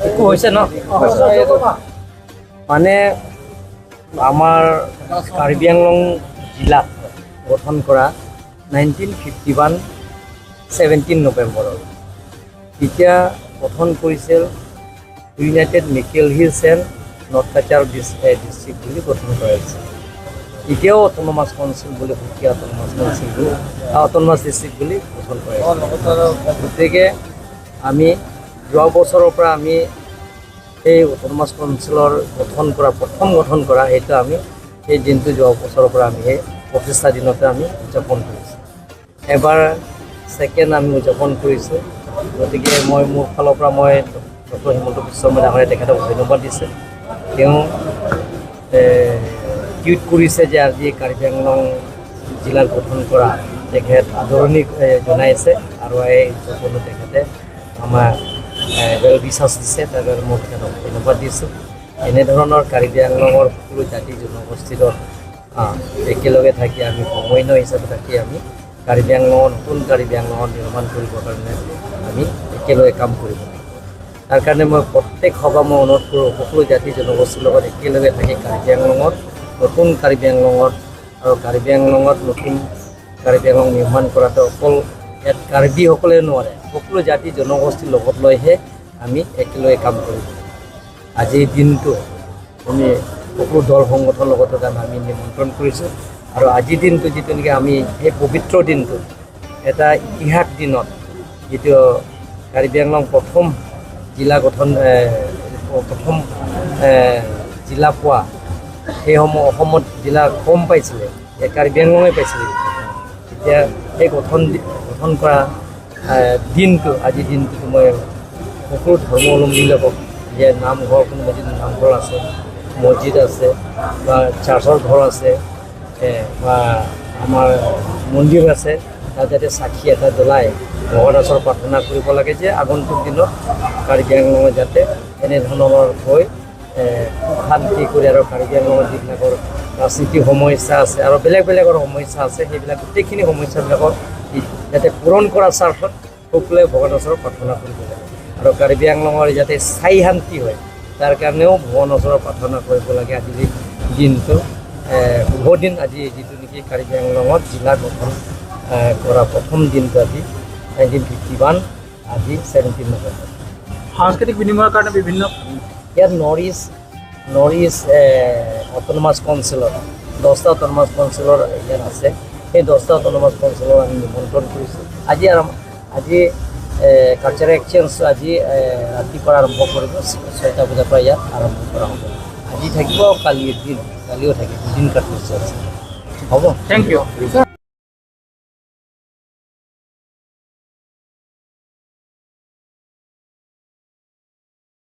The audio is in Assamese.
একো হৈছে ন মানে আমাৰ কাৰ্বি আংলং জিলা গঠন কৰা 1951 17 নৱেম্বৰত তেতিয়া গঠন কৰিছিল united Mikir hills and north Cachar district বুলি গঠন কৰা হৈছে এতিয়াও অট'নমাছ কাউন্সিল বুলি সুকীয়া অট'নমাছ কাউন্সিল বুলি অট'নমাছ ডিষ্ট্ৰিক্ট বুলি গঠন কৰা হৈছে গতিকে আমি যোৱা বছৰৰ পৰা আমি এই অট'নমাছ কাউন্সিলৰ প্ৰথম গঠন কৰা সেইটো আমি সেই দিনটো যোৱা বছৰৰ পৰা আমি সেই প্ৰতিষ্ঠা দিনতে আমি উদযাপন কৰিছোঁ এবাৰ ছেকেণ্ড আমি উদযাপন কৰিছোঁ গতিকে মই মোৰ ফালৰ পৰা মই ডক্টৰ হিমন্ত বিশ্ব শৰ্মা ডাঙৰীয়াই তেখেতক ধন্যবাদ দিছে তেওঁ টুইট কৰিছে যে আজি কাৰ্বি আংলং জিলাৰ গঠন কৰা তেখেত আদৰণি জনাইছে আৰু এই উদযাপনো তেখেতে আমাৰ বিশ্বাস দিছে তাৰ বাবে মই তেখেতক ধন্যবাদ দিছোঁ এনেধৰণৰ কাৰ্বি আংলঙৰ সকলো জাতি জনগোষ্ঠীৰ একেলগে থাকি আমি সমন্বয় হিচাপে থাকি আমি কাৰ্বি আংলঙৰ নতুন কাৰ্বি আংলঙৰ নিৰ্মাণ কৰিবৰ কাৰণে আমি একেলগে কাম কৰিব লাগিব তাৰ কাৰণে মই প্ৰত্যেক সভা মই অনুৰোধ কৰোঁ সকলো জাতি জনগোষ্ঠীৰ লগত একেলগে থাকি কাৰ্বি আংলঙত নতুন কাৰ্বি আংলঙত আৰু কাৰ্বি আংলঙত নতুন কাৰ্বি আংলং নিৰ্মাণ কৰাটো অকল ইয়াত কাৰ্বিসকলে নোৱাৰে সকলো জাতি জনগোষ্ঠীৰ লগত লৈহে আমি একেলগে কাম কৰিব আজিৰ দিনটো আমি সকলো দল সংগঠনৰ লগতে আমি নিমন্ত্ৰণ কৰিছোঁ আৰু আজিৰ দিনটো যিটো নেকি আমি সেই পবিত্ৰ দিনটো এটা ইতিহাস দিনত যিটো কাৰ্বি আংলং প্ৰথম জিলা গঠন প্ৰথম জিলা পোৱা সেই সময় অসমত জিলা কম পাইছিলে কাৰ্বি আংলঙে পাইছিলে এতিয়া সেই গঠন কৰা দিনটো আজিৰ দিনটোতো মই সকলো ধৰ্মাৱলম্বীবিলাকক যে নামঘৰ কোনোবা যদি নামঘৰ আছে মছজিদ আছে বা চাৰ্চৰ ঘৰ আছে বা আমাৰ মন্দিৰ আছে তাত যাতে চাকি এটা জ্বলাই ভগৱানৰ ওচৰত প্ৰাৰ্থনা কৰিব লাগে যে আগন্তুক দিনত কাৰ্বি আংলঙত যাতে এনেধৰণৰ হৈ শান্তি কৰি আৰু কাৰ্বি আংলঙৰ যিবিলাকৰ ৰাজনীতিক সমস্যা আছে আৰু বেলেগ বেলেগৰ সমস্যা আছে সেইবিলাক গোটেইখিনি সমস্যাবিলাকৰ যাতে পূৰণ কৰাৰ স্বাৰ্থত সকলোৱে ভগৱানৰ ওচৰত প্ৰাৰ্থনা কৰিব লাগে আৰু কাৰ্বি আংলঙৰ যাতে স্থায়ী শান্তি হয় তাৰ কাৰণেও ভগৱানৰ ওচৰত প্ৰাৰ্থনা কৰিব লাগে আজিৰ দিনটো শুভ দিন আজি যিটো নেকি কাৰ্বি আংলঙত জিলা গঠন কৰা প্ৰথম দিনটো আজি 1951 আজি 17 নৱেম্বৰ সাংস্কৃতিক বিনিময়ৰ কাৰণে বিভিন্ন ইয়াত নৰ্থ ইষ্ট অট'নমাছ কাউন্সিলৰ 10টা অট'নমাছ কাউন্সিলৰ ইয়াত আছে সেই 10টা অট'নমাছ কাউন্সিলৰ আমি নিমন্ত্ৰণ কৰিছোঁ আজি কালচাৰেল এক্সচেঞ্জ আজি ৰাতিপুৱা আৰম্ভ কৰিব 6টা বজাৰ পৰা ইয়াত আৰম্ভ কৰা হ'ব আজি থাকিব কালিও থাকিব দুদিন কাৰ্যসূচী আছে হ'ব থেংক ইউ